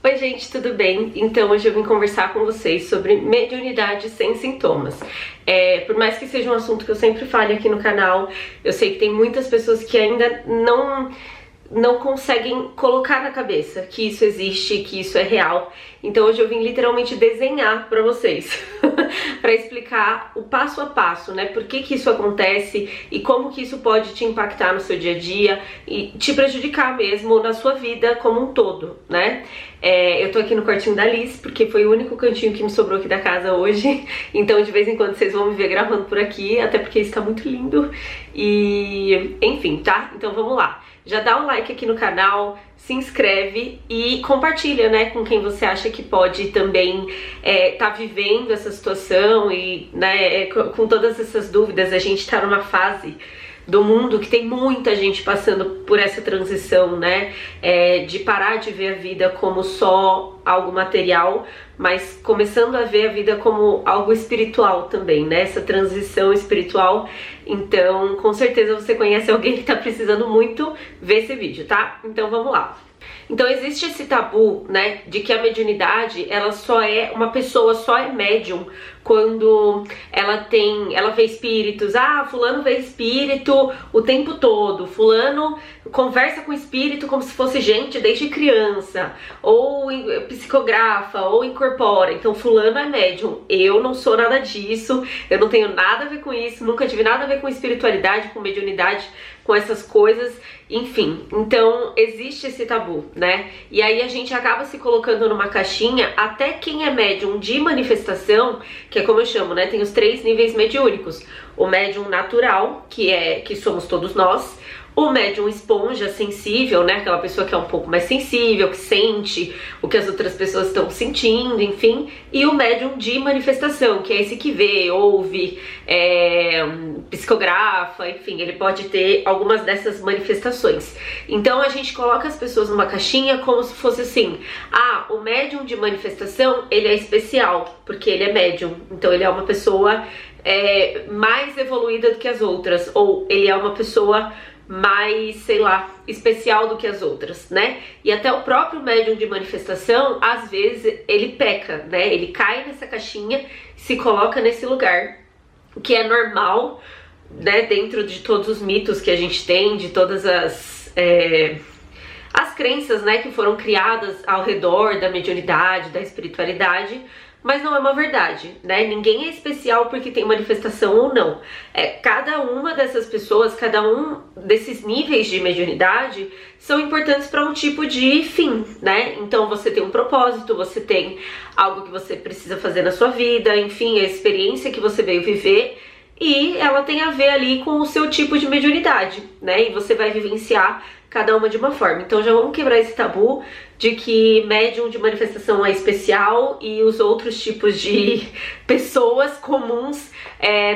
Oi gente, tudo bem? Então hoje eu vim conversar com vocês sobre mediunidade sem sintomas. Por mais que seja um assunto que eu sempre fale aqui no canal, eu sei que tem muitas pessoas que ainda não conseguem colocar na cabeça que isso existe, que isso é real. Então hoje eu vim literalmente desenhar pra vocês, pra explicar o passo a passo, né? Por que isso acontece e como que isso pode te impactar no seu dia a dia e te prejudicar mesmo na sua vida como um todo, né? Eu tô aqui no quartinho da Liz, porque foi o único cantinho que me sobrou aqui da casa hoje. Então de vez em quando vocês vão me ver gravando por aqui, até porque está muito lindo. E enfim, tá? Então vamos lá. Já dá um like aqui no canal, se inscreve e compartilha, né, com quem você acha que pode também tá vivendo essa situação e, né, com todas essas dúvidas. A gente tá numa fase do mundo que tem muita gente passando por essa transição, né, de parar de ver a vida como só algo material, mas começando a ver a vida como algo espiritual também, né, essa transição espiritual. Então, com certeza você conhece alguém que tá precisando muito ver esse vídeo, tá? Então vamos lá. Então existe esse tabu, né, de que a mediunidade, ela só é, uma pessoa só é médium quando ela vê espíritos. Ah, fulano vê espírito o tempo todo, fulano conversa com espírito como se fosse gente desde criança, ou psicografa, ou incorpora, então fulano é médium. Eu não sou nada disso, eu não tenho nada a ver com isso, nunca tive nada a ver com espiritualidade, com mediunidade, com essas coisas, enfim. Então existe esse tabu, né? E aí a gente acaba se colocando numa caixinha. Até quem é médium de manifestação, que é como eu chamo, né? Tem os 3 níveis mediúnicos. O médium natural, que somos todos nós. O médium esponja, sensível, né? Aquela pessoa que é um pouco mais sensível, que sente o que as outras pessoas estão sentindo, enfim. E o médium de manifestação, que é esse que vê, ouve, psicografa, enfim, ele pode ter algumas dessas manifestações. Então a gente coloca as pessoas numa caixinha como se fosse assim: ah, o médium de manifestação, ele é especial, porque ele é médium. Então ele é uma pessoa mais evoluída do que as outras, ou ele é uma pessoa mais, sei lá, especial do que as outras, né? E até o próprio médium de manifestação, às vezes, ele peca, né? Ele cai nessa caixinha, se coloca nesse lugar, o que é normal, né? Dentro de todos os mitos que a gente tem, de todas as crenças, né? Que foram criadas ao redor da mediunidade, da espiritualidade. Mas não é uma verdade, né? Ninguém é especial porque tem manifestação ou não. Cada uma dessas pessoas, cada um desses níveis de mediunidade são importantes para um tipo de fim, né? Então você tem um propósito, você tem algo que você precisa fazer na sua vida, enfim, a experiência que você veio viver, e ela tem a ver ali com o seu tipo de mediunidade, né? E você vai vivenciar cada uma de uma forma. Então já vamos quebrar esse tabu de que médium de manifestação é especial e os outros tipos de pessoas comuns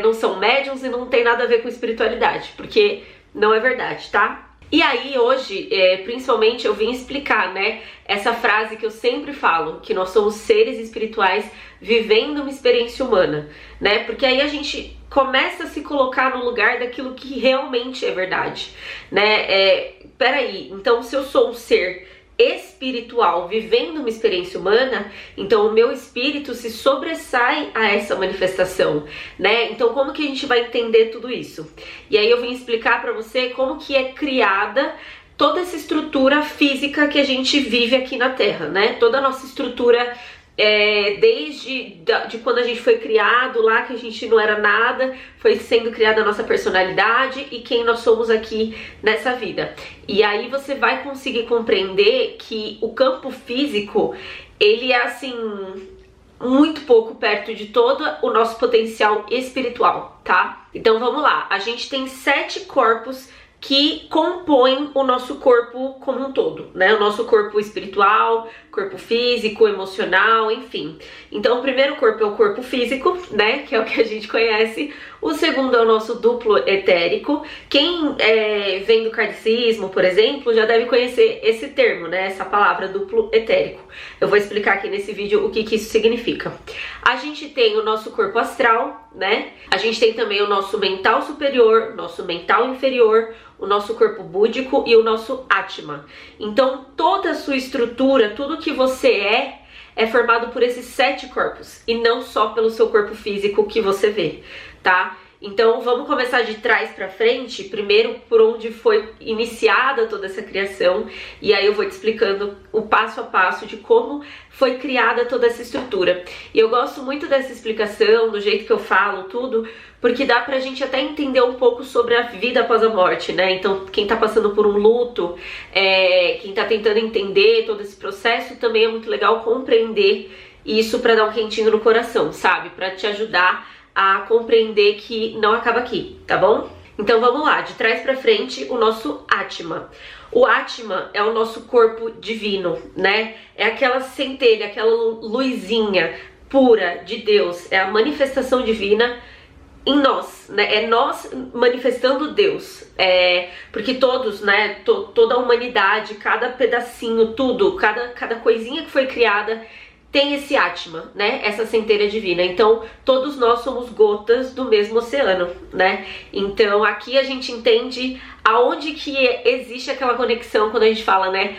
não são médiums e não tem nada a ver com espiritualidade, porque não é verdade, tá? E aí hoje, principalmente, eu vim explicar, né, essa frase que eu sempre falo, que nós somos seres espirituais vivendo uma experiência humana, né? Porque aí a gente começa a se colocar no lugar daquilo que realmente é verdade, né? Peraí, então se eu sou um ser espiritual vivendo uma experiência humana, então o meu espírito se sobressai a essa manifestação, né? Então como que a gente vai entender tudo isso? E aí eu vim explicar pra você como que é criada toda essa estrutura física que a gente vive aqui na Terra, né? Toda a nossa estrutura desde de quando a gente foi criado lá, que a gente não era nada, foi sendo criada a nossa personalidade e quem nós somos aqui nessa vida. E aí você vai conseguir compreender que o campo físico, ele é assim, muito pouco perto de todo o nosso potencial espiritual, tá? Então vamos lá, a gente tem 7 corpos que compõem o nosso corpo como um todo, né? O nosso corpo espiritual, corpo físico, emocional, enfim. Então o primeiro corpo é o corpo físico, né? Que é o que a gente conhece. O segundo é o nosso duplo etérico. Quem vem do kardecismo, por exemplo, já deve conhecer esse termo, né? Essa palavra duplo etérico. Eu vou explicar aqui nesse vídeo o que isso significa. A gente tem o nosso corpo astral, né? A gente tem também o nosso mental superior, nosso mental inferior, o nosso corpo búdico e o nosso Atma. Então toda a sua estrutura, tudo que você é formado por esses 7 corpos e não só pelo seu corpo físico que você vê, tá? Então vamos começar de trás para frente, primeiro por onde foi iniciada toda essa criação, e aí eu vou te explicando o passo a passo de como foi criada toda essa estrutura. E eu gosto muito dessa explicação, do jeito que eu falo, tudo, porque dá pra gente até entender um pouco sobre a vida após a morte, né? Então quem tá passando por um luto, quem tá tentando entender todo esse processo, também é muito legal compreender isso pra dar um quentinho no coração, sabe? Pra te ajudar a compreender que não acaba aqui, tá bom? Então vamos lá, de trás pra frente, o nosso Atma. O Atma é o nosso corpo divino, né? É aquela centelha, aquela luzinha pura de Deus, é a manifestação divina em nós, né? É nós manifestando Deus, porque todos, né? Toda a humanidade, cada pedacinho, tudo, cada coisinha que foi criada tem esse Atma, né? Essa centelha divina. Então, todos nós somos gotas do mesmo oceano, né? Então, aqui a gente entende aonde que existe aquela conexão quando a gente fala, né?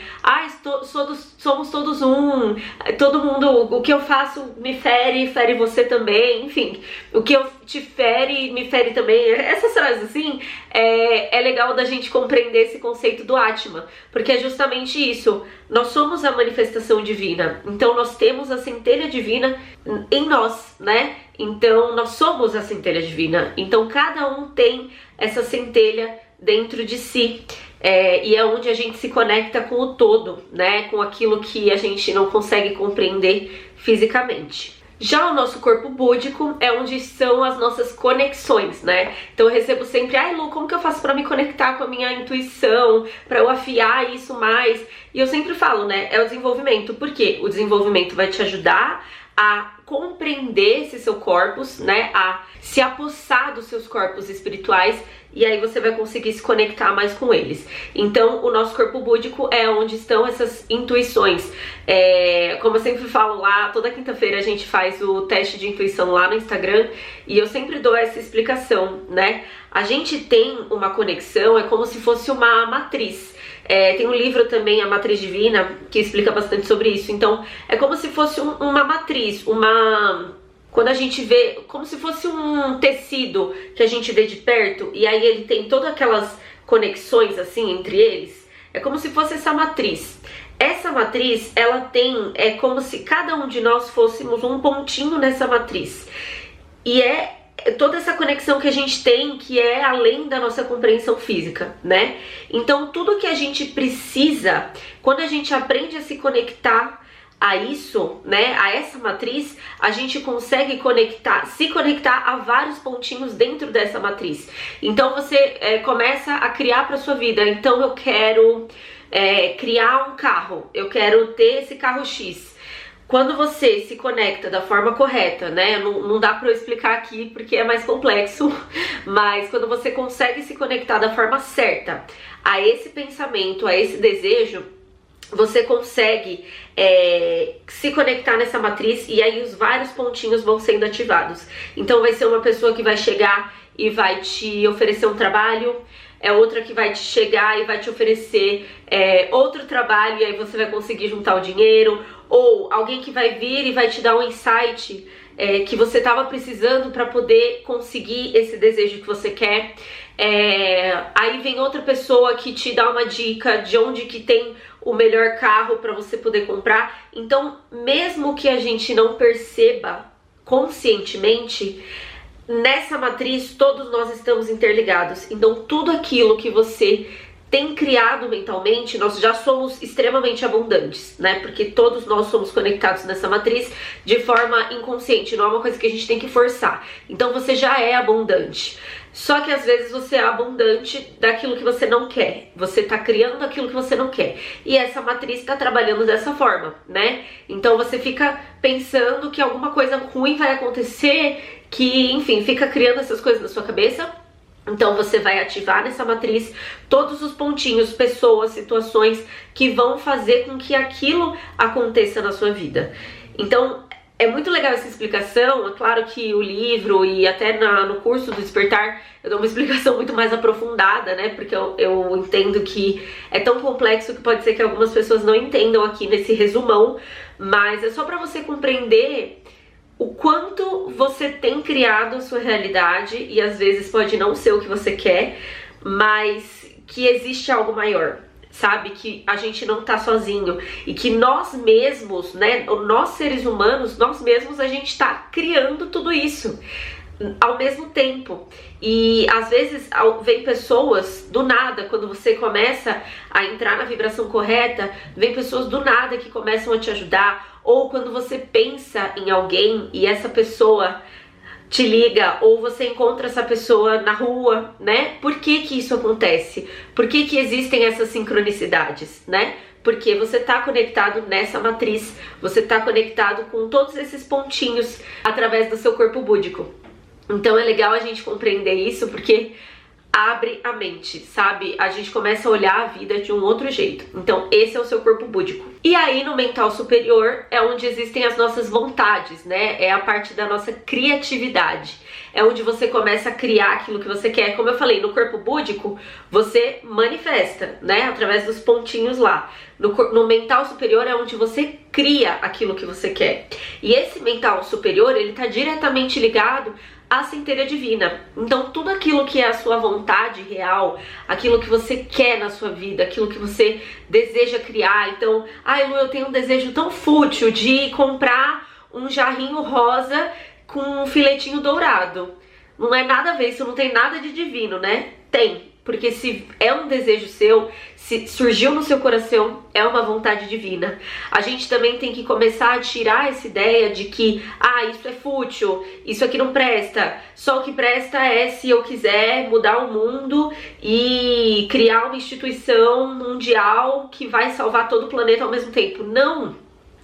Somos todos um, todo mundo, o que eu faço me fere, fere você também, enfim, o que eu te fere, me fere também. Essas frases assim, é legal da gente compreender esse conceito do Atma, porque é justamente isso, nós somos a manifestação divina, então nós temos a centelha divina em nós, né? Então nós somos a centelha divina, então cada um tem essa centelha dentro de si, e é onde a gente se conecta com o todo, né? Com aquilo que a gente não consegue compreender fisicamente. Já o nosso corpo búdico é onde são as nossas conexões, né? Então eu recebo sempre, ai Lu, como que eu faço pra me conectar com a minha intuição, pra eu afiar isso mais? E eu sempre falo, né? É o desenvolvimento, porque o desenvolvimento vai te ajudar a compreender esse seu corpus, né? A se apossar dos seus corpos espirituais, e aí você vai conseguir se conectar mais com eles. Então o nosso corpo búdico é onde estão essas intuições. Como eu sempre falo lá, toda quinta-feira a gente faz o teste de intuição lá no Instagram, e eu sempre dou essa explicação, né? A gente tem uma conexão, é como se fosse uma matriz. Tem um livro também, A Matriz Divina, que explica bastante sobre isso. Então é como se fosse uma matriz, quando a gente vê, como se fosse um tecido que a gente vê de perto, e aí ele tem todas aquelas conexões assim entre eles, é como se fosse essa matriz. Essa matriz, ela tem, é como se cada um de nós fôssemos um pontinho nessa matriz. E toda essa conexão que a gente tem, que é além da nossa compreensão física, né? Então tudo que a gente precisa, quando a gente aprende a se conectar a isso, né, a essa matriz, a gente consegue se conectar a vários pontinhos dentro dessa matriz. Então você começa a criar para sua vida. Então eu quero criar um carro, eu quero ter esse carro X. Quando você se conecta da forma correta, né, não dá pra eu explicar aqui porque é mais complexo, mas quando você consegue se conectar da forma certa a esse pensamento, a esse desejo, você consegue se conectar nessa matriz, e aí os vários pontinhos vão sendo ativados. Então vai ser uma pessoa que vai chegar e vai te oferecer um trabalho, outra que vai te chegar e vai te oferecer outro trabalho, e aí você vai conseguir juntar o dinheiro, ou alguém que vai vir e vai te dar um insight que você estava precisando para poder conseguir esse desejo que você quer. Aí vem outra pessoa que te dá uma dica de onde que tem o melhor carro para você poder comprar. Então, mesmo que a gente não perceba conscientemente, nessa matriz todos nós estamos interligados. Então tudo aquilo que você tem criado mentalmente, nós já somos extremamente abundantes, né? Porque todos nós somos conectados nessa matriz de forma inconsciente, não é uma coisa que a gente tem que forçar. Então você já é abundante. Só que às vezes você é abundante daquilo que você não quer. Você tá criando aquilo que você não quer. E essa matriz tá trabalhando dessa forma, né? Então você fica pensando que alguma coisa ruim vai acontecer, que, enfim, fica criando essas coisas na sua cabeça. Então você vai ativar nessa matriz todos os pontinhos, pessoas, situações que vão fazer com que aquilo aconteça na sua vida. Então É muito legal essa explicação. É claro que o livro e até no curso do Despertar eu dou uma explicação muito mais aprofundada, né? Porque eu entendo que é tão complexo que pode ser que algumas pessoas não entendam aqui nesse resumão, mas é só para você compreender o quanto você tem criado a sua realidade, e às vezes pode não ser o que você quer, mas que existe algo maior. Sabe, que a gente não tá sozinho e que nós mesmos, né, nós seres humanos, nós mesmos, a gente tá criando tudo isso ao mesmo tempo. E às vezes vem pessoas do nada, quando você começa a entrar na vibração correta, vem pessoas do nada que começam a te ajudar, ou quando você pensa em alguém e essa pessoa te liga, ou você encontra essa pessoa na rua, né? Por que que isso acontece? Por que que existem essas sincronicidades, né? Porque você tá conectado nessa matriz, você tá conectado com todos esses pontinhos através do seu corpo búdico. Então é legal a gente compreender isso, porque abre a mente, sabe? A gente começa a olhar a vida de um outro jeito. Então esse é o seu corpo búdico. E aí no mental superior é onde existem as nossas vontades, né? É a parte da nossa criatividade. É onde você começa a criar aquilo que você quer. Como eu falei, no corpo búdico você manifesta, né? Através dos pontinhos lá. No mental superior é onde você cria aquilo que você quer. E esse mental superior, ele tá diretamente ligado a centelha divina. Então tudo aquilo que é a sua vontade real, aquilo que você quer na sua vida, aquilo que você deseja criar. Então, ai Lu, eu tenho um desejo tão fútil de comprar um jarrinho rosa com um filetinho dourado. Não é nada a ver, isso não tem nada de divino, né? Tem. Porque se é um desejo seu, se surgiu no seu coração, é uma vontade divina. A gente também tem que começar a tirar essa ideia de que, isso é fútil, isso aqui não presta. Só o que presta é se eu quiser mudar o mundo e criar uma instituição mundial que vai salvar todo o planeta ao mesmo tempo. Não,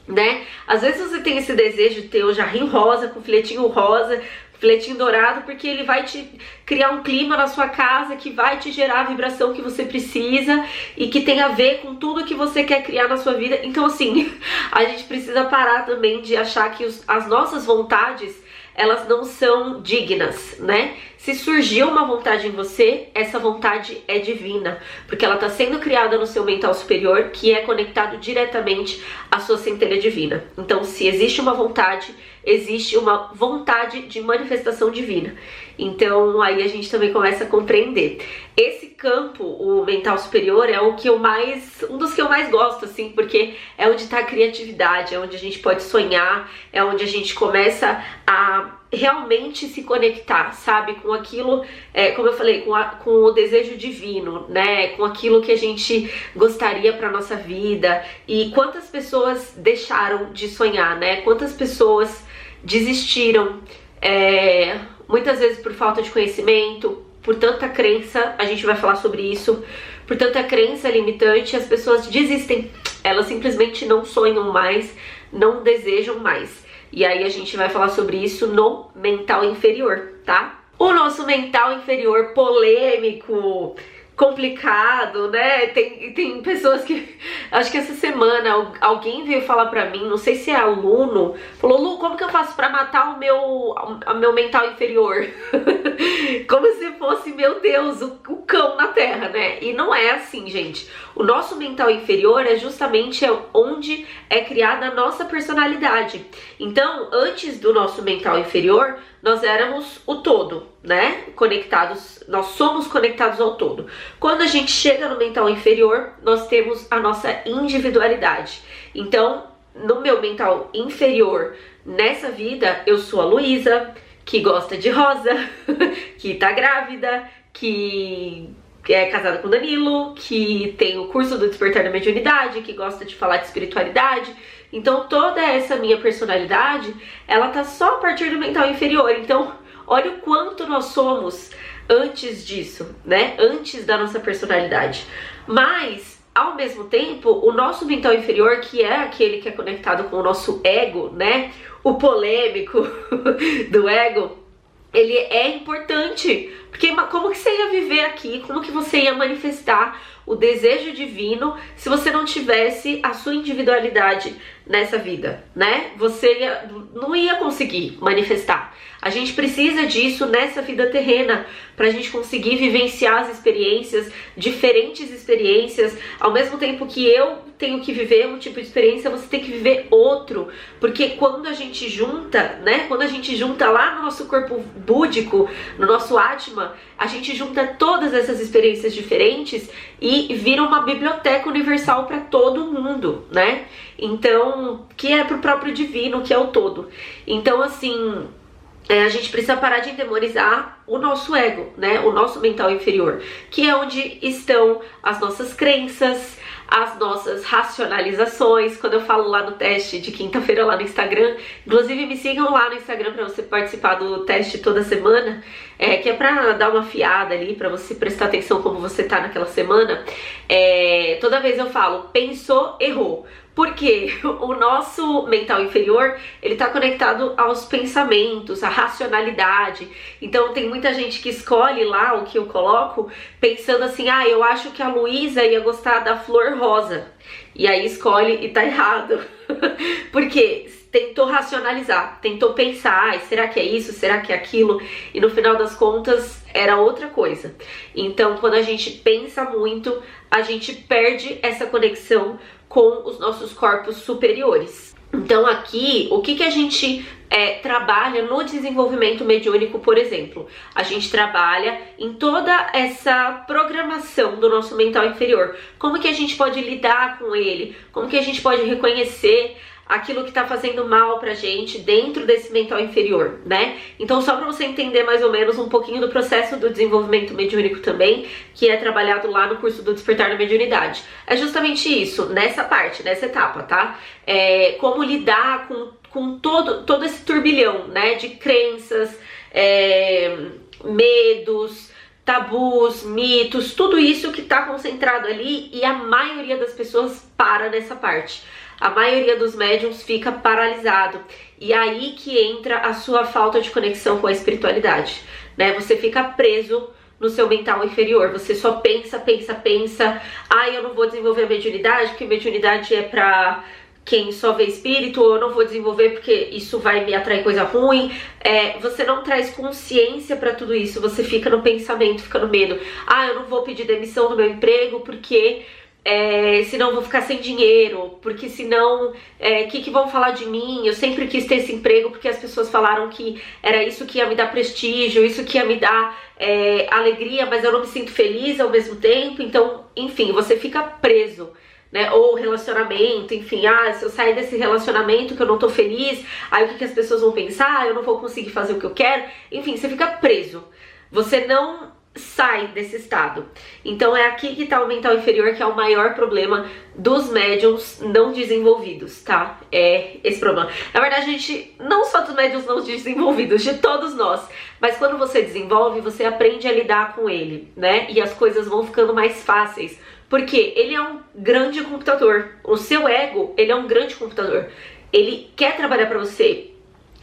né? Às vezes você tem esse desejo de ter o jarrinho rosa, com filetinho rosa, filetinho dourado, porque ele vai te criar um clima na sua casa que vai te gerar a vibração que você precisa e que tem a ver com tudo que você quer criar na sua vida. Então assim, a gente precisa parar também de achar que as nossas vontades, elas não são dignas, né? Se surgiu uma vontade em você, essa vontade é divina, porque ela está sendo criada no seu mental superior, que é conectado diretamente à sua centelha divina. Então, se existe uma vontade, existe uma vontade de manifestação divina. Então, aí a gente também começa a compreender. Esse campo, o mental superior, é um dos que eu mais gosto, assim, porque é onde está a criatividade, é onde a gente pode sonhar, é onde a gente começa a realmente se conectar, sabe, com aquilo, como eu falei, com o desejo divino, né, com aquilo que a gente gostaria para nossa vida. E quantas pessoas deixaram de sonhar, né, quantas pessoas desistiram, muitas vezes por falta de conhecimento, por tanta crença, a gente vai falar sobre isso, por tanta crença limitante, as pessoas desistem, elas simplesmente não sonham mais, não desejam mais. E aí a gente vai falar sobre isso no mental inferior, tá? O nosso mental inferior polêmico, complicado, né? Tem pessoas que... Acho que essa semana alguém veio falar pra mim, não sei se é aluno, falou, Lu, como que eu faço pra matar o meu mental inferior? Como se fosse, meu Deus, o cão na terra, né? E não é assim, gente. O nosso mental inferior é justamente onde é criada a nossa personalidade. Então, antes do nosso mental inferior, nós éramos o todo, né? Conectados, nós somos conectados ao todo. Quando a gente chega no mental inferior, nós temos a nossa individualidade. Então, no meu mental inferior, nessa vida, eu sou a Luísa, que gosta de rosa, que tá grávida, que é casada com Danilo, que tem o curso do Despertar da Mediunidade, que gosta de falar de espiritualidade. Então toda essa minha personalidade, ela tá só a partir do mental inferior. Então olha o quanto nós somos antes disso, né? Antes da nossa personalidade. Mas, ao mesmo tempo, o nosso mental inferior, que é aquele que é conectado com o nosso ego, né? O polêmico do ego, ele é importante, porque como que você ia viver aqui, como que você ia manifestar o desejo divino se você não tivesse a sua individualidade nessa vida, né? Você não ia conseguir manifestar. A gente precisa disso nessa vida terrena para a gente conseguir vivenciar as experiências, diferentes experiências, ao mesmo tempo que eu tenho que viver um tipo de experiência, você tem que viver outro, porque quando a gente junta, né? Quando a gente junta lá no nosso corpo búdico, no nosso Atma, a gente junta todas essas experiências diferentes e vira uma biblioteca universal para todo mundo, né? Então, que é pro próprio divino, que é o todo. Então, assim, a gente precisa parar de endemonizar o nosso ego, né? O nosso mental inferior, que é onde estão as nossas crenças, as nossas racionalizações. Quando eu falo lá no teste de quinta-feira lá no Instagram, inclusive me sigam lá no Instagram para você participar do teste toda semana, que é para dar uma fiada ali, para você prestar atenção como você tá naquela semana. Toda vez eu falo, pensou, errou. Porque o nosso mental inferior, ele tá conectado aos pensamentos, à racionalidade. Então tem muita gente que escolhe lá o que eu coloco pensando assim, eu acho que a Luísa ia gostar da flor rosa. E aí escolhe e tá errado. Porque tentou racionalizar, tentou pensar, será que é isso, será que é aquilo? E no final das contas era outra coisa. Então quando a gente pensa muito, a gente perde essa conexão com os nossos corpos superiores. Então aqui, o que a gente trabalha no desenvolvimento mediúnico, por exemplo? A gente trabalha em toda essa programação do nosso mental inferior. Como que a gente pode lidar com ele? Como que a gente pode reconhecer aquilo que tá fazendo mal pra gente dentro desse mental inferior, né? Então, só pra você entender mais ou menos um pouquinho do processo do desenvolvimento mediúnico também, que é trabalhado lá no curso do Despertar da Mediunidade. É justamente isso, nessa parte, nessa etapa, tá? Como lidar com todo esse turbilhão, né? De crenças, medos, tabus, mitos, tudo isso que tá concentrado ali, e a maioria das pessoas para nessa parte. A maioria dos médiums fica paralisado. E aí que entra a sua falta de conexão com a espiritualidade, né? Você fica preso no seu mental inferior. Você só pensa. Eu não vou desenvolver a mediunidade, porque mediunidade é pra quem só vê espírito, ou eu não vou desenvolver porque isso vai me atrair coisa ruim. Você não traz consciência pra tudo isso. Você fica no pensamento, fica no medo. Eu não vou pedir demissão do meu emprego porque senão eu vou ficar sem dinheiro, porque senão que vão falar de mim? Eu sempre quis ter esse emprego porque as pessoas falaram que era isso que ia me dar prestígio, isso que ia me dar alegria, mas eu não me sinto feliz ao mesmo tempo. Então, enfim, você fica preso, né? Ou relacionamento, enfim, se eu sair desse relacionamento que eu não tô feliz, aí o que as pessoas vão pensar? Eu não vou conseguir fazer o que eu quero. Enfim, você fica preso, você não sai desse estado. Então é aqui que tá o mental inferior, que é o maior problema dos médiums não desenvolvidos, tá? É esse problema. Na verdade, a gente, não só dos médiums não desenvolvidos, de todos nós, mas quando você desenvolve, você aprende a lidar com ele, né? E as coisas vão ficando mais fáceis, porque ele é um grande computador. O seu ego, ele é um grande computador. Ele quer trabalhar pra você.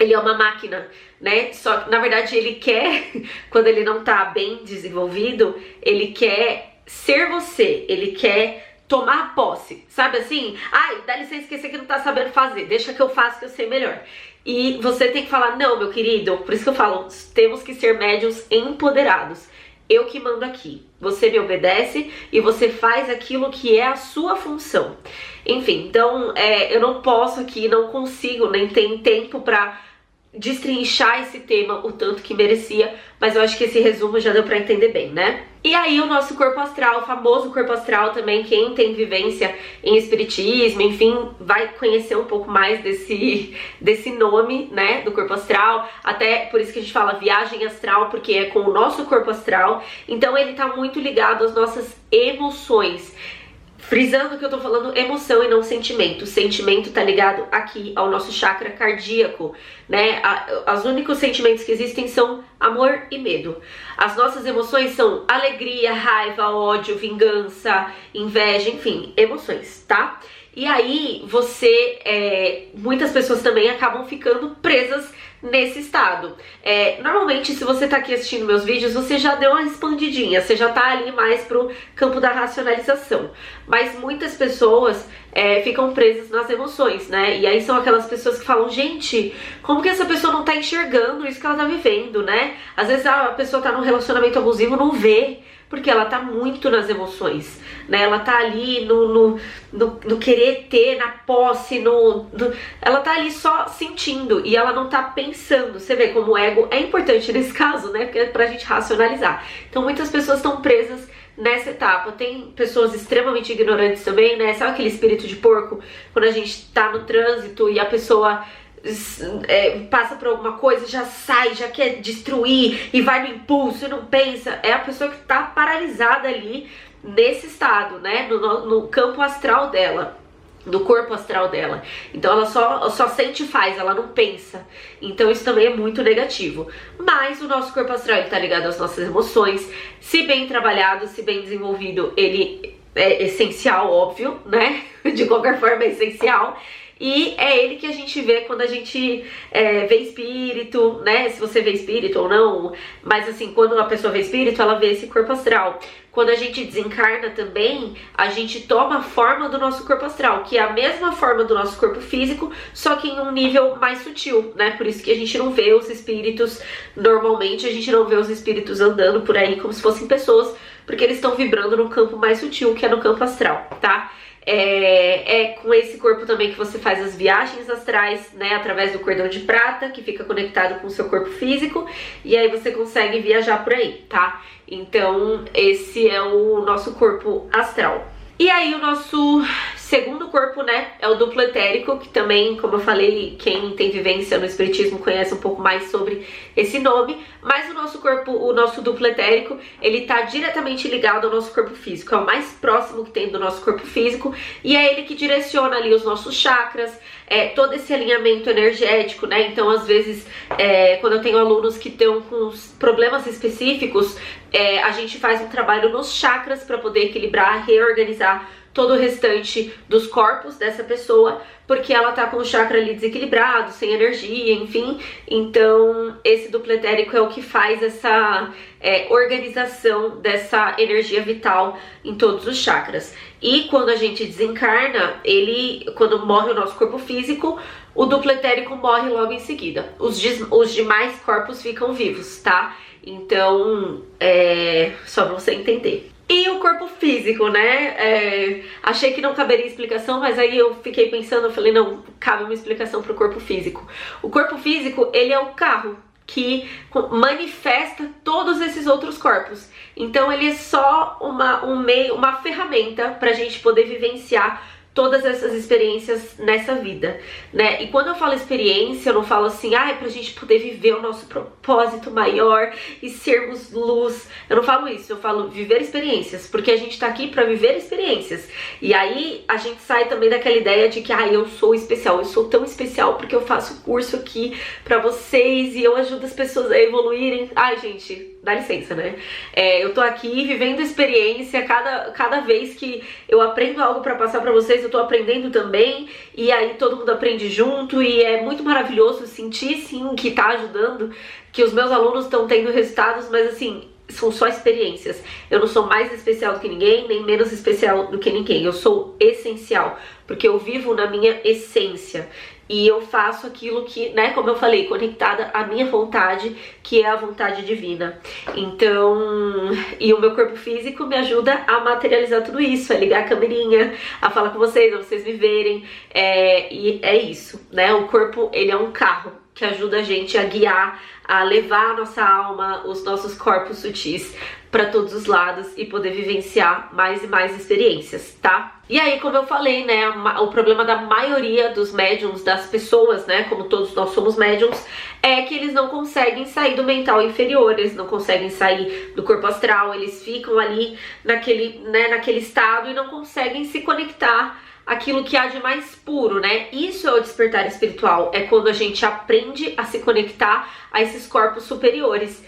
Ele é uma máquina, né? Só que, na verdade, ele quer, quando ele não tá bem desenvolvido, ele quer ser você, ele quer tomar posse, sabe assim? Dá licença, esqueci que não tá sabendo fazer, deixa que eu faço que eu sei melhor. E você tem que falar, não, meu querido, por isso que eu falo, temos que ser médiuns empoderados. Eu que mando aqui, você me obedece e você faz aquilo que é a sua função. Enfim, então, eu não posso aqui, não consigo, nem tenho tempo pra destrinchar esse tema o tanto que merecia, mas eu acho que esse resumo já deu pra entender bem, né? E aí o nosso corpo astral, o famoso corpo astral também, quem tem vivência em espiritismo, enfim, vai conhecer um pouco mais desse nome, né, do corpo astral. Até por isso que a gente fala viagem astral, porque é com o nosso corpo astral. Então ele tá muito ligado às nossas emoções. Frisando que eu tô falando emoção e não sentimento. O sentimento tá ligado aqui ao nosso chakra cardíaco, né? Os únicos sentimentos que existem são amor e medo. As nossas emoções são alegria, raiva, ódio, vingança, inveja, enfim, emoções, tá? E aí muitas pessoas também acabam ficando presas nesse estado. Normalmente, se você tá aqui assistindo meus vídeos, você já deu uma expandidinha, você já tá ali mais pro campo da racionalização. Mas muitas pessoas ficam presas nas emoções, né? E aí são aquelas pessoas que falam, gente, como que essa pessoa não tá enxergando isso que ela tá vivendo, né? Às vezes a pessoa tá num relacionamento abusivo, não vê, porque ela tá muito nas emoções, né? Ela tá ali no querer ter, na posse, ela tá ali só sentindo e ela não tá pensando. Você vê como o ego é importante nesse caso, né? Porque é pra gente racionalizar. Então muitas pessoas estão presas nessa etapa. Tem pessoas extremamente ignorantes também, né? Sabe aquele espírito de porco? Quando a gente tá no trânsito e a pessoa passa por alguma coisa, já sai, já quer destruir e vai no impulso e não pensa. É a pessoa que tá paralisada ali nesse estado, né? No campo astral dela, do corpo astral dela. Então ela só sente e faz, ela não pensa. Então isso também é muito negativo. Mas o nosso corpo astral, ele tá ligado às nossas emoções. Se bem trabalhado, se bem desenvolvido, ele é essencial, óbvio, né? De qualquer forma é essencial. E é ele que a gente vê quando a gente vê espírito, né? Se você vê espírito ou não. Mas assim, quando a pessoa vê espírito, ela vê esse corpo astral. Quando a gente desencarna também, a gente toma a forma do nosso corpo astral, que é a mesma forma do nosso corpo físico, só que em um nível mais sutil, né? Por isso que a gente não vê os espíritos, normalmente a gente não vê os espíritos andando por aí como se fossem pessoas, porque eles estão vibrando no campo mais sutil, que é no campo astral, tá? É com esse corpo também que você faz as viagens astrais, né, através do cordão de prata, que fica conectado com o seu corpo físico, e aí você consegue viajar por aí, tá? Então, esse é o nosso corpo astral. E aí o nosso segundo corpo, né, é o duplo etérico, que também, como eu falei, quem tem vivência no espiritismo conhece um pouco mais sobre esse nome, mas o nosso corpo, o nosso duplo etérico, ele tá diretamente ligado ao nosso corpo físico, é o mais próximo que tem do nosso corpo físico, e é ele que direciona ali os nossos chakras, todo esse alinhamento energético, né? Então, às vezes, quando eu tenho alunos que estão com problemas específicos, a gente faz um trabalho nos chakras para poder equilibrar, reorganizar todo o restante dos corpos dessa pessoa, porque ela tá com o chakra ali desequilibrado, sem energia, enfim. Então, esse duplo etérico é o que faz essa organização dessa energia vital em todos os chakras. E quando a gente desencarna, quando morre o nosso corpo físico, o duplo etérico morre logo em seguida. Os demais corpos ficam vivos, tá? Então, só pra você entender. E o corpo físico, né? Achei que não caberia explicação, mas aí eu fiquei pensando, eu falei, não, cabe uma explicação pro corpo físico. O corpo físico, ele é o carro que manifesta todos esses outros corpos. Então ele é só uma ferramenta pra gente poder vivenciar todas essas experiências nessa vida, né? E quando eu falo experiência, eu não falo assim, é pra gente poder viver o nosso propósito maior e sermos luz. Eu não falo isso, eu falo viver experiências, porque a gente tá aqui pra viver experiências. E aí a gente sai também daquela ideia de que, eu sou especial, eu sou tão especial porque eu faço curso aqui pra vocês e eu ajudo as pessoas a evoluírem. Gente, dá licença, né? Eu tô aqui vivendo experiência, cada vez que eu aprendo algo pra passar pra vocês, eu tô aprendendo também, e aí todo mundo aprende junto, e é muito maravilhoso sentir, sim, que tá ajudando, que os meus alunos estão tendo resultados, mas assim, são só experiências. Eu não sou mais especial do que ninguém, nem menos especial do que ninguém. Eu sou essencial, porque eu vivo na minha essência. E eu faço aquilo que, né, como eu falei, conectada à minha vontade, que é a vontade divina. Então, e o meu corpo físico me ajuda a materializar tudo isso, a ligar a câmerinha, a falar com vocês, a vocês me verem. E é isso, né? O corpo, ele é um carro que ajuda a gente a guiar, a levar a nossa alma, os nossos corpos sutis para todos os lados e poder vivenciar mais e mais experiências, tá? E aí, como eu falei, né, o problema da maioria dos médiums, das pessoas, né, como todos nós somos médiums, é que eles não conseguem sair do mental inferior, eles não conseguem sair do corpo astral, eles ficam ali naquele estado e não conseguem se conectar aquilo que há de mais puro, né? Isso é o despertar espiritual, é quando a gente aprende a se conectar a esses corpos superiores.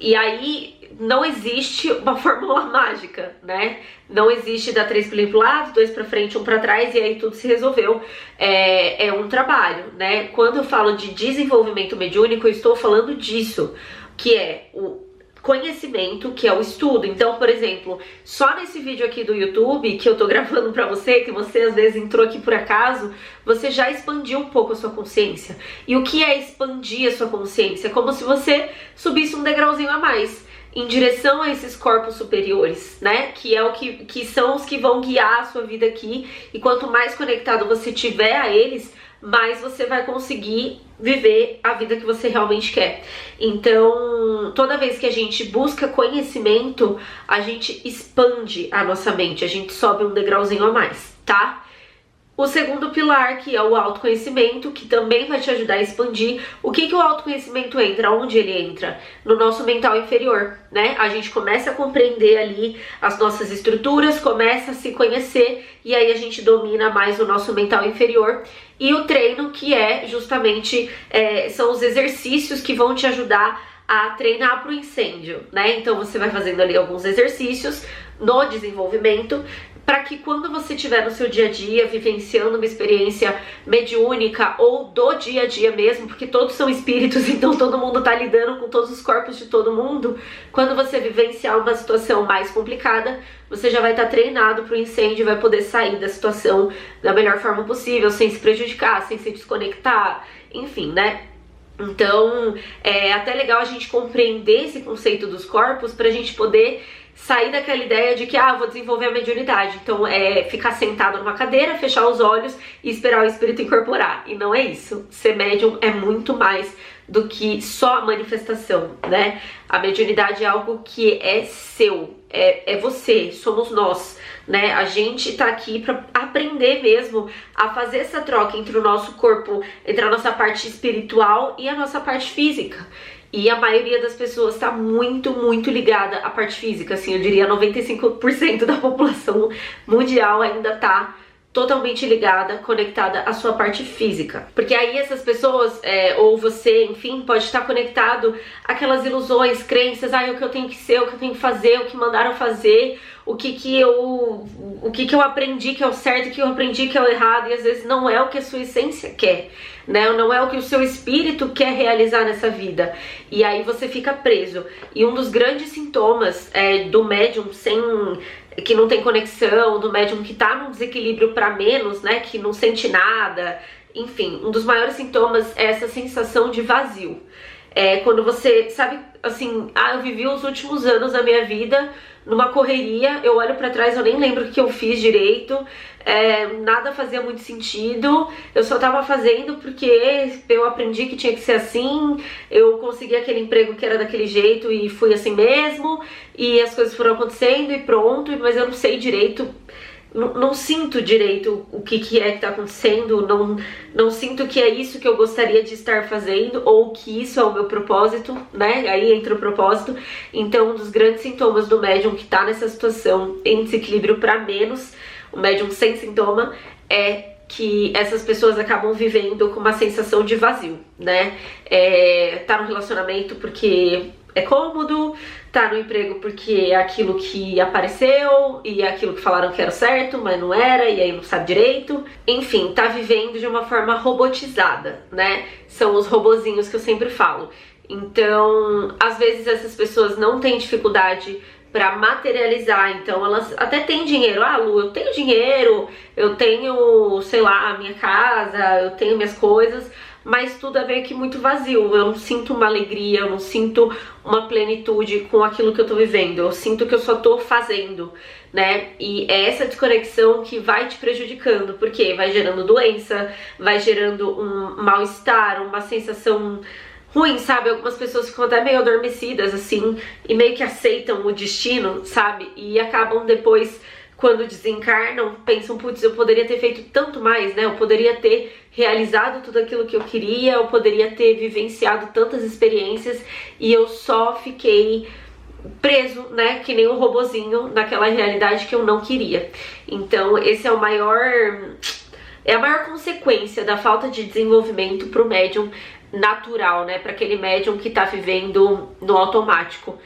E aí não existe uma fórmula mágica, né? Não existe dar 3 pulinhos pro lado, 2 pra frente, 1 pra trás e aí tudo se resolveu. É um trabalho, né? Quando eu falo de desenvolvimento mediúnico, eu estou falando disso, que é o conhecimento, que é o estudo. Então, por exemplo, só nesse vídeo aqui do YouTube que eu tô gravando pra você, que você às vezes entrou aqui por acaso, você já expandiu um pouco a sua consciência. E o que é expandir a sua consciência? É como se você subisse um degrauzinho a mais em direção a esses corpos superiores, né? Que é o que são os que vão guiar a sua vida aqui. E quanto mais conectado você tiver a eles, mais você vai conseguir viver a vida que você realmente quer. Então, toda vez que a gente busca conhecimento, a gente expande a nossa mente, a gente sobe um degrauzinho a mais, tá? O segundo pilar, que é o autoconhecimento, que também vai te ajudar a expandir. O que o autoconhecimento entra? Onde ele entra? No nosso mental inferior, né? A gente começa a compreender ali as nossas estruturas, começa a se conhecer e aí a gente domina mais o nosso mental inferior. E o treino, que é justamente, são os exercícios que vão te ajudar a treinar para o incêndio, né? Então você vai fazendo ali alguns exercícios no desenvolvimento, para que quando você estiver no seu dia a dia, vivenciando uma experiência mediúnica ou do dia a dia mesmo, porque todos são espíritos, então todo mundo tá lidando com todos os corpos de todo mundo, quando você vivenciar uma situação mais complicada, você já vai estar treinado para o incêndio e vai poder sair da situação da melhor forma possível, sem se prejudicar, sem se desconectar, enfim, né? Então, é até legal a gente compreender esse conceito dos corpos para a gente poder sair daquela ideia de que, vou desenvolver a mediunidade. Então, ficar sentado numa cadeira, fechar os olhos e esperar o espírito incorporar. E não é isso. Ser médium é muito mais do que só a manifestação, né? A mediunidade é algo que é seu, é você, somos nós, né? A gente tá aqui para aprender mesmo a fazer essa troca entre o nosso corpo, entre a nossa parte espiritual e a nossa parte física. E a maioria das pessoas está muito, muito ligada à parte física, assim, eu diria 95% da população mundial ainda tá totalmente ligada, conectada à sua parte física. Porque aí essas pessoas, ou você, enfim, pode estar conectado àquelas ilusões, crenças, o que eu tenho que ser, o que eu tenho que fazer, o que mandaram fazer, o que eu aprendi que é o certo, o que eu aprendi que é o errado, e às vezes não é o que a sua essência quer, né? Não é o que o seu espírito quer realizar nessa vida. E aí você fica preso. E um dos grandes sintomas do médium que não tem conexão, do médium que tá num desequilíbrio para menos, né, que não sente nada, enfim, um dos maiores sintomas é essa sensação de vazio. Quando você, sabe, assim, eu vivi os últimos anos da minha vida numa correria, eu olho pra trás, eu nem lembro o que eu fiz direito, nada fazia muito sentido, eu só tava fazendo porque eu aprendi que tinha que ser assim, eu consegui aquele emprego que era daquele jeito e fui assim mesmo, e as coisas foram acontecendo e pronto, mas eu não sei direito, não sinto direito o que é que tá acontecendo, não sinto que é isso que eu gostaria de estar fazendo, ou que isso é o meu propósito, né? Aí entra o propósito. Então, um dos grandes sintomas do médium que tá nessa situação em desequilíbrio para menos, o médium sem sintoma, é que essas pessoas acabam vivendo com uma sensação de vazio, né? Tá no relacionamento porque é cômodo, tá no emprego porque é aquilo que apareceu e é aquilo que falaram que era certo, mas não era, e aí não sabe direito. Enfim, tá vivendo de uma forma robotizada, né? São os robozinhos que eu sempre falo. Então, às vezes essas pessoas não têm dificuldade para materializar, então elas até têm dinheiro. Lu, eu tenho dinheiro, eu tenho, sei lá, a minha casa, eu tenho minhas coisas, mas tudo é meio que muito vazio. Eu não sinto uma alegria, eu não sinto uma plenitude com aquilo que eu tô vivendo. Eu sinto que eu só tô fazendo, né? E é essa desconexão que vai te prejudicando, porque vai gerando doença, vai gerando um mal-estar, uma sensação ruim, sabe? Algumas pessoas ficam até meio adormecidas, assim, e meio que aceitam o destino, sabe? E acabam depois, quando desencarnam, pensam, putz, eu poderia ter feito tanto mais, né? Eu poderia ter realizado tudo aquilo que eu queria, eu poderia ter vivenciado tantas experiências e eu só fiquei preso, né, que nem um robozinho naquela realidade que eu não queria. Então esse é a maior consequência da falta de desenvolvimento pro médium natural, né, para aquele médium que tá vivendo no automático,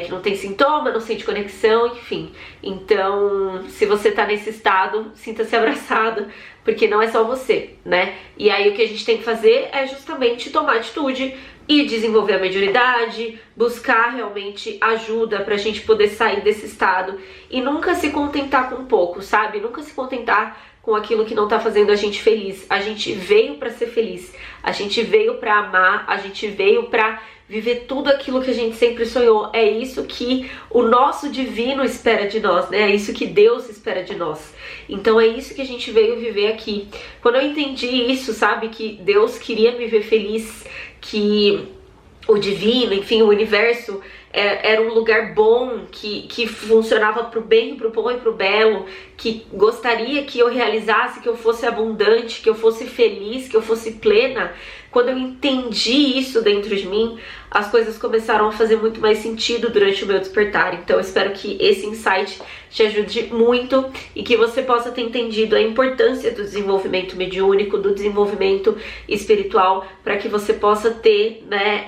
que não tem sintoma, não sente conexão, enfim. Então, se você tá nesse estado, sinta-se abraçado, porque não é só você, né? E aí o que a gente tem que fazer é justamente tomar atitude e desenvolver a mediunidade, buscar realmente ajuda pra gente poder sair desse estado e nunca se contentar com pouco, sabe? Nunca se contentar com aquilo que não tá fazendo a gente feliz. A gente veio pra ser feliz, a gente veio pra amar, a gente veio pra viver tudo aquilo que a gente sempre sonhou. É isso que o nosso divino espera de nós, né? É isso que Deus espera de nós. Então é isso que a gente veio viver aqui. Quando eu entendi isso, sabe, que Deus queria me ver feliz, que o divino, enfim, o universo era um lugar bom, que funcionava pro bem, pro bom e pro belo, que gostaria que eu realizasse, que eu fosse abundante, que eu fosse feliz, que eu fosse plena. Quando eu entendi isso dentro de mim, as coisas começaram a fazer muito mais sentido durante o meu despertar. Então eu espero que esse insight te ajude muito e que você possa ter entendido a importância do desenvolvimento mediúnico, do desenvolvimento espiritual, para que você possa ter, né,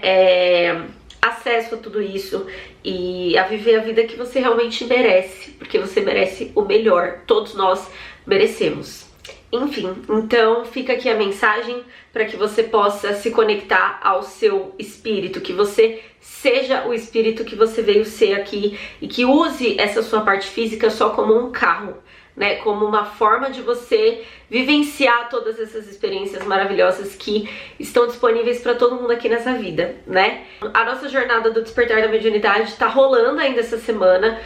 acesso a tudo isso e a viver a vida que você realmente merece, porque você merece o melhor, todos nós merecemos. Enfim, então fica aqui a mensagem para que você possa se conectar ao seu espírito, que você seja o espírito que você veio ser aqui e que use essa sua parte física só como um carro, né, como uma forma de você vivenciar todas essas experiências maravilhosas que estão disponíveis para todo mundo aqui nessa vida, né? A nossa jornada do Despertar da Mediunidade tá rolando ainda essa semana,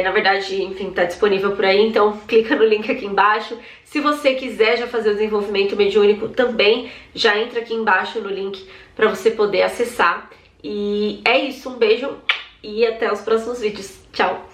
na verdade, enfim, tá disponível por aí, então clica no link aqui embaixo. Se você quiser já fazer o desenvolvimento mediúnico também, já entra aqui embaixo no link para você poder acessar. E é isso, um beijo e até os próximos vídeos. Tchau!